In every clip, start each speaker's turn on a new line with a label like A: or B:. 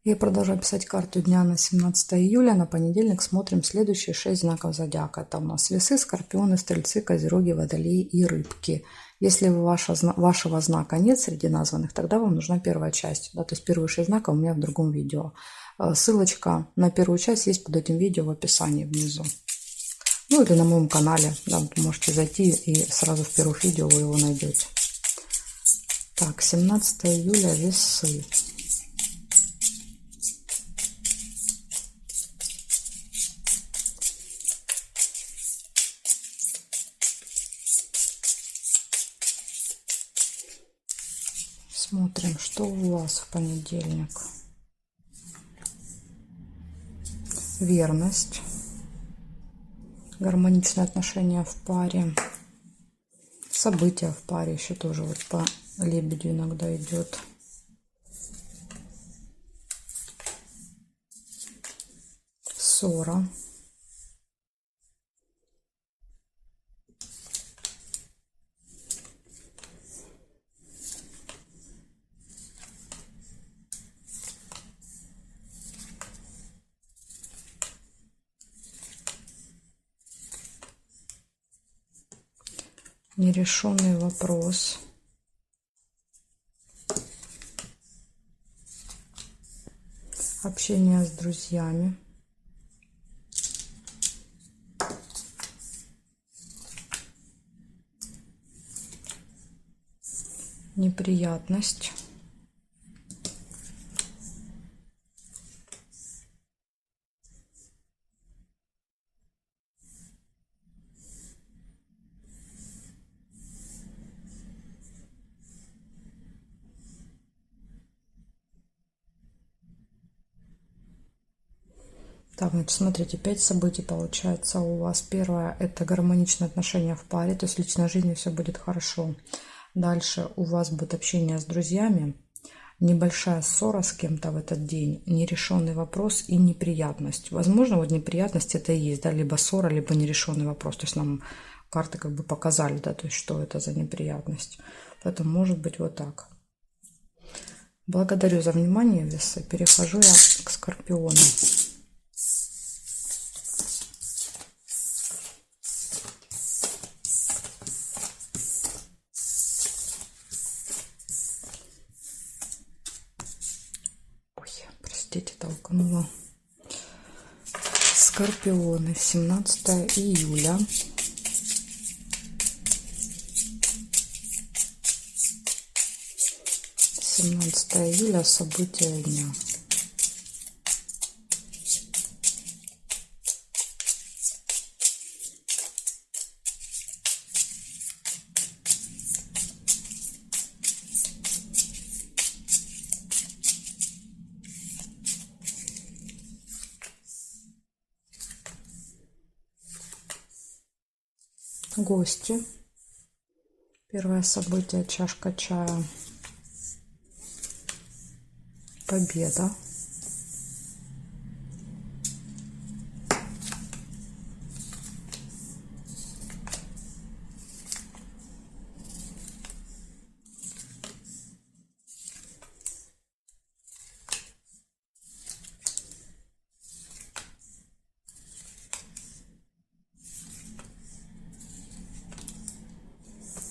A: Я продолжаю писать карту дня на 17 июля. На понедельник смотрим следующие 6 знаков зодиака. Это у нас Весы, Скорпионы, Стрельцы, Козероги, Водолеи и Рыбки. Если вашего знака нет среди названных, тогда вам нужна первая часть. Да, то есть первые 6 знаков у меня в другом видео. Ссылочка на первую часть есть под этим видео в описании внизу. Ну или на моем канале. Да, вы можете зайти и сразу в первых видео вы его найдете. Так, 17 июля, Весы. Смотрим, что у вас в понедельник. Верность. Гармоничные отношения в паре. События в паре еще тоже вот по лебедю иногда идет. Ссора. Нерешенный вопрос. Общение с друзьями. Неприятность. Так, значит, смотрите, 5 событий получается у вас. Первое – это гармоничные отношения в паре, то есть в личной жизни все будет хорошо. Дальше у вас будет общение с друзьями, небольшая ссора с кем-то в этот день, нерешенный вопрос и неприятность. Возможно, вот неприятность это и есть, да, либо ссора, либо нерешенный вопрос. То есть нам карты как бы показали, да, то есть что это за неприятность. Поэтому может быть вот так. Благодарю за внимание, Весы. Перехожу я к Скорпиону. Простите, толкнула. Скорпионы, 17 июля. Июля, события дня. Гости. Первое событие, чашка чая. Победа.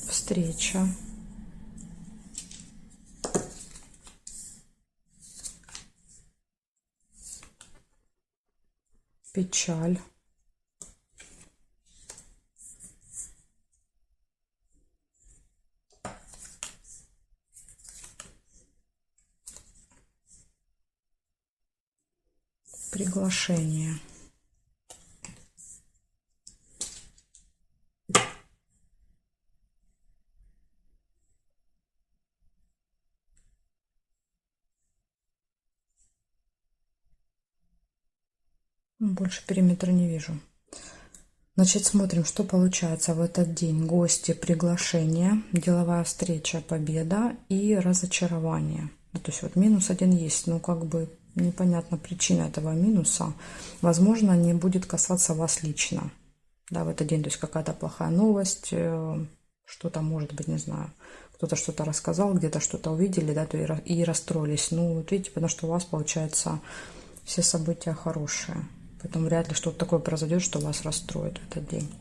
A: Встреча. Печаль. Приглашение. Больше периметра не вижу. Значит, смотрим, что получается в этот день. Гости, приглашение, деловая встреча, победа и разочарование. То есть вот минус один есть, но как бы непонятна причина этого минуса. Возможно, не будет касаться вас лично. Да, в этот день, то есть какая-то плохая новость, что-то может быть, не знаю, кто-то что-то рассказал, где-то что-то увидели, да, то и расстроились. Ну, вот видите, потому что у вас, получается, все события хорошие. Поэтому вряд ли что-то такое произойдет, что вас расстроит в этот день.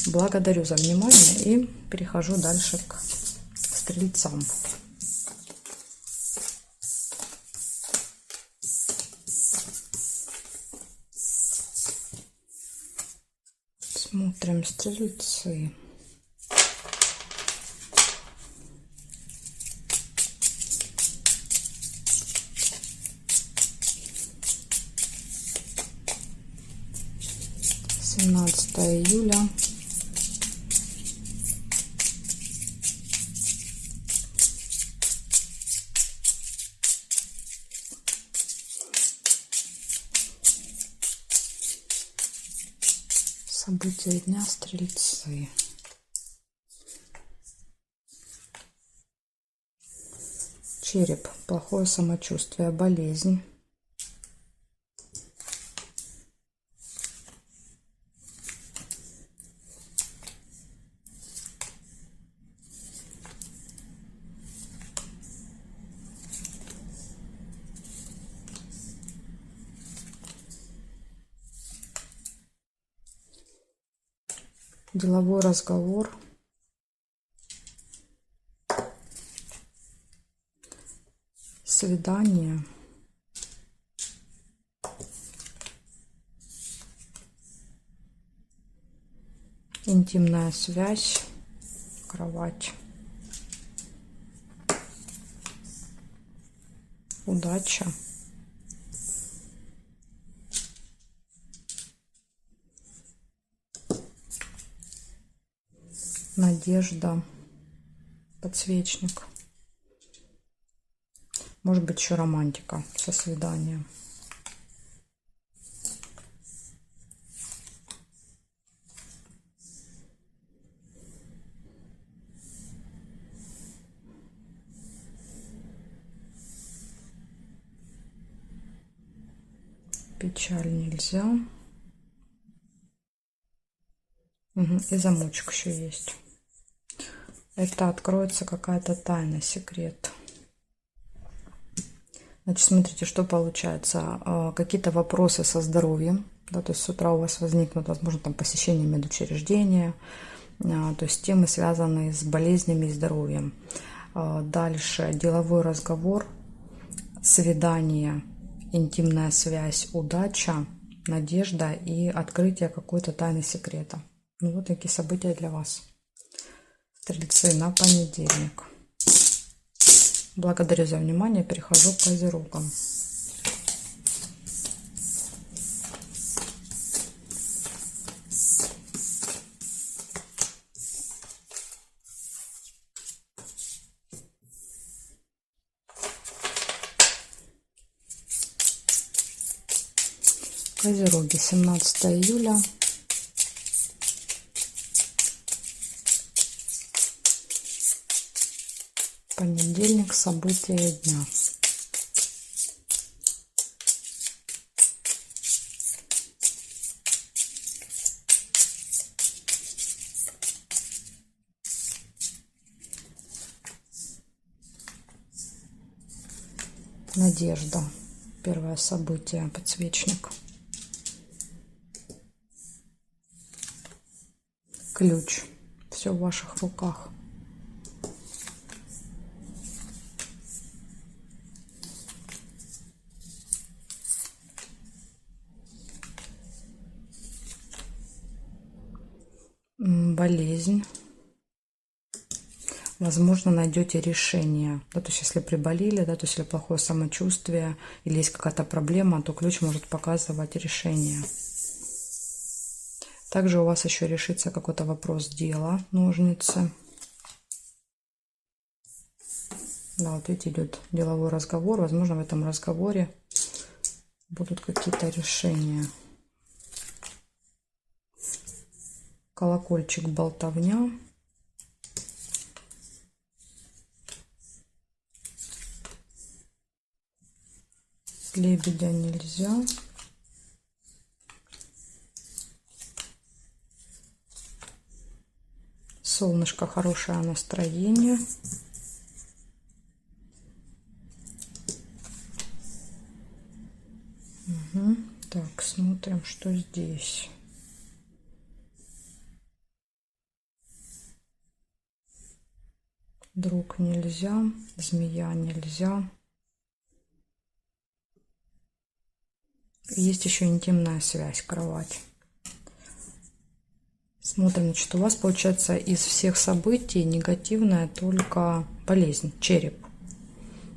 A: Благодарю за внимание и перехожу дальше к стрельцам. Смотрим стрельцы. июля. События дня стрельцы. Череп, плохое самочувствие, болезнь. Деловой разговор. Свидание. Интимная связь. Кровать. Удача. Надежда. Подсвечник. Может быть, еще романтика со свиданием. Печаль нельзя. И замочек еще есть. Это откроется какая-то тайна, секрет. Значит, смотрите, что получается. Какие-то вопросы со здоровьем. Да, то есть с утра у вас возникнут, возможно, там посещение медучреждения. То есть темы, связанные с болезнями и здоровьем. Дальше деловой разговор, свидание, интимная связь, удача, надежда и открытие какой-то тайны, секрета. Ну, вот такие события для вас. Стрельцы, на понедельник. Благодарю за внимание. Перехожу к козерогам. Козероги, 17 июля. Понедельник, события дня. Надежда. Первое событие, подсвечник. Ключ. Все в ваших руках. Болезнь. Возможно, найдете решение. Да, то есть, если приболели, да, то есть, если плохое самочувствие или есть какая-то проблема, то ключ может показывать решение. Также у вас еще решится какой-то вопрос дела, ножницы. Да, вот видите, идет деловой разговор. Возможно, в этом разговоре будут какие-то решения. Колокольчик, болтовня. Лебедя нельзя. Солнышко, хорошее настроение. Угу. Так, смотрим, что здесь. Друг нельзя, змея нельзя. Есть еще интимная связь, кровать. Смотрим, значит, у вас получается из всех событий негативная только болезнь, череп.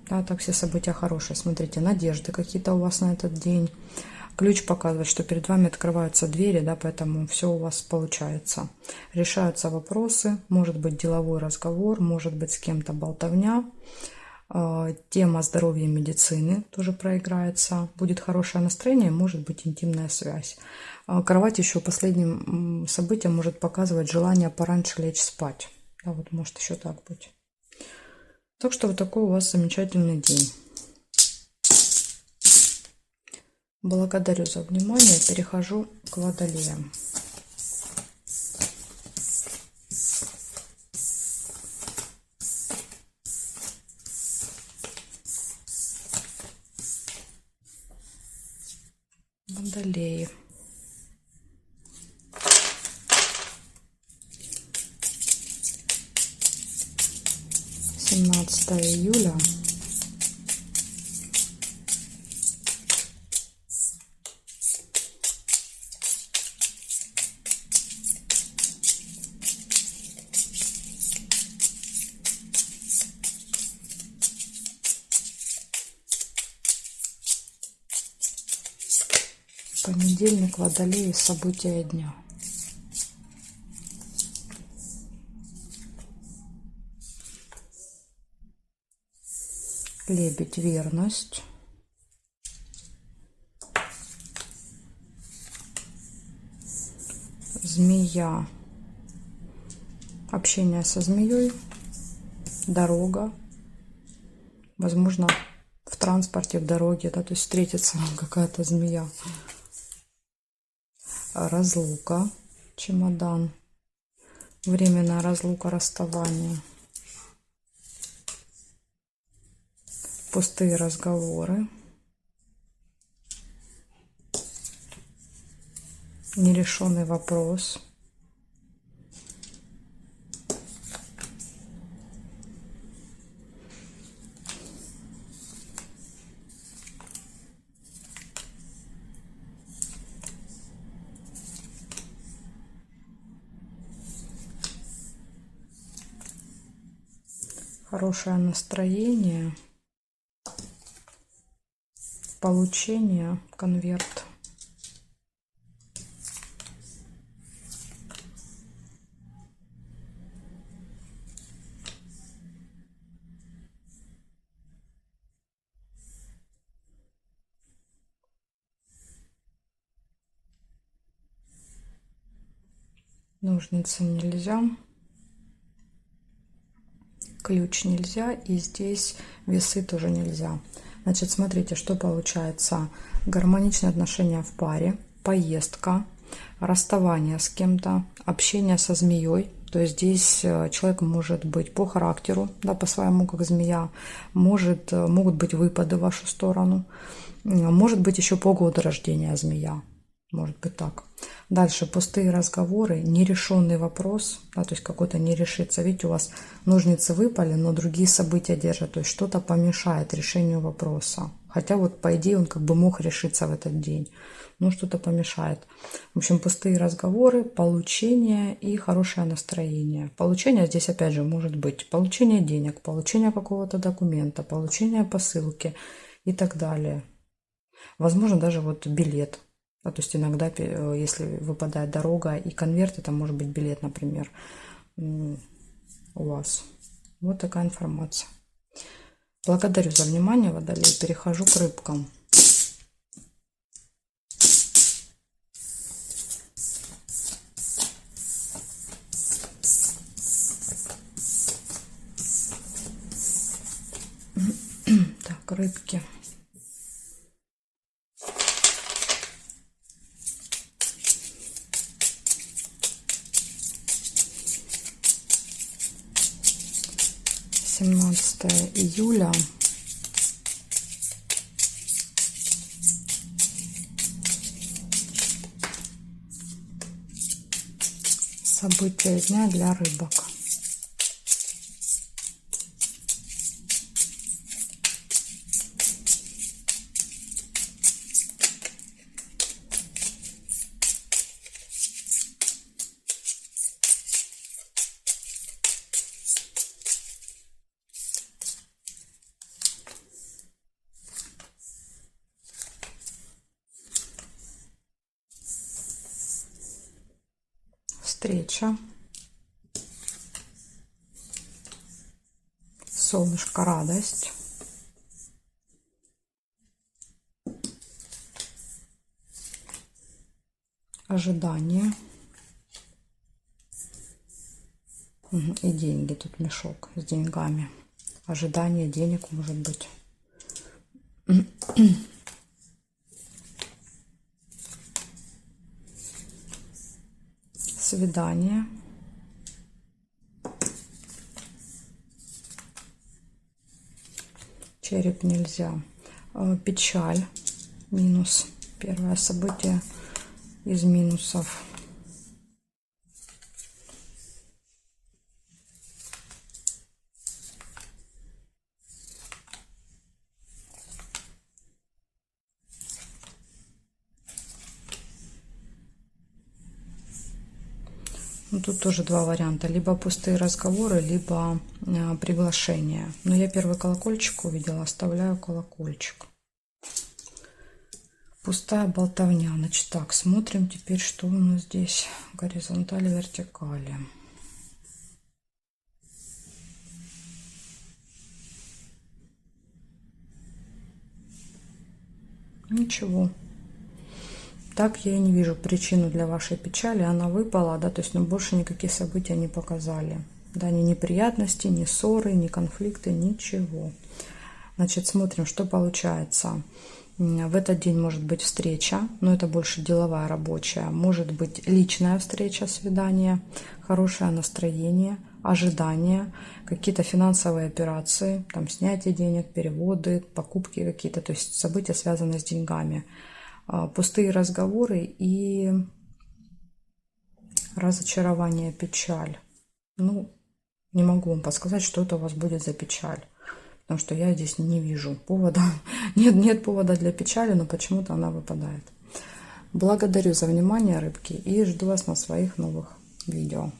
A: Да, так все события хорошие. Смотрите, надежды какие-то у вас на этот день. Ключ показывает, что перед вами открываются двери, да, поэтому все у вас получается. Решаются вопросы, может быть деловой разговор, может быть с кем-то болтовня. Тема здоровья и медицины тоже проиграется. Будет хорошее настроение, может быть интимная связь. Кровать еще последним событием может показывать желание пораньше лечь спать. Да, вот может еще так быть. Так что вот такой у вас замечательный день. Благодарю за внимание. Перехожу к водолеям. Водолеи. 17 июля. Понедельник, Водолеи, события дня. Лебедь, верность. Змея, общение со змеей. Дорога. Возможно, в транспорте, в дороге, да, то есть встретится вам какая-то змея. Разлука, чемодан. Временная разлука, расставание. Пустые разговоры. Нерешенный вопрос. Хорошее настроение. Получение, конверт. Ножницы нельзя. Ключ нельзя. И здесь весы тоже нельзя. Значит, смотрите, что получается. Гармоничные отношения в паре, поездка, расставание с кем-то, общение со змеей. То есть здесь человек может быть по характеру, да, по своему, как змея. Могут быть выпады в вашу сторону. Может быть еще по году рождения змея. Может быть так. Дальше пустые разговоры, нерешенный вопрос, да, то есть какой-то не решится. Видите, у вас ножницы выпали, но другие события держат. То есть что-то помешает решению вопроса. Хотя вот по идее он как бы мог решиться в этот день. Но что-то помешает. В общем, пустые разговоры, получение и хорошее настроение. Получение здесь опять же может быть получение денег, получение какого-то документа, получение посылки и так далее. Возможно, даже вот билет. Да, то есть иногда, если выпадает дорога и конверт, это может быть билет, например, у вас. Вот такая информация. Благодарю за внимание, Водолей. Перехожу к рыбкам. Так, рыбки. 17 июля. События дня для рыбок. Встреча. Солнышко, радость. Ожидание. И деньги. Тут мешок с деньгами. Ожидание денег может быть. Свидание. Череп нельзя. Печаль. Минус. Первое событие из минусов. Ну, тут тоже два варианта. Либо пустые разговоры, либо приглашение. Но я первый колокольчик увидела, оставляю колокольчик. Пустая болтовня. Значит, так, смотрим теперь, что у нас здесь. Горизонтали, вертикали. Ничего. Так я и не вижу причину для вашей печали. Она выпала, да, то есть, ну, больше никакие события не показали. Да, ни неприятности, ни ссоры, ни конфликты, ничего. Значит, смотрим, что получается. В этот день может быть встреча, но это больше деловая, рабочая. Может быть личная встреча, свидание, хорошее настроение, ожидания, какие-то финансовые операции, там снятие денег, переводы, покупки какие-то, то есть события, связанные с деньгами. Пустые разговоры и разочарование, печаль. Ну, не могу вам подсказать, что это у вас будет за печаль. Потому что я здесь не вижу повода. Нет повода для печали, но почему-то она выпадает. Благодарю за внимание, рыбки, и жду вас на своих новых видео.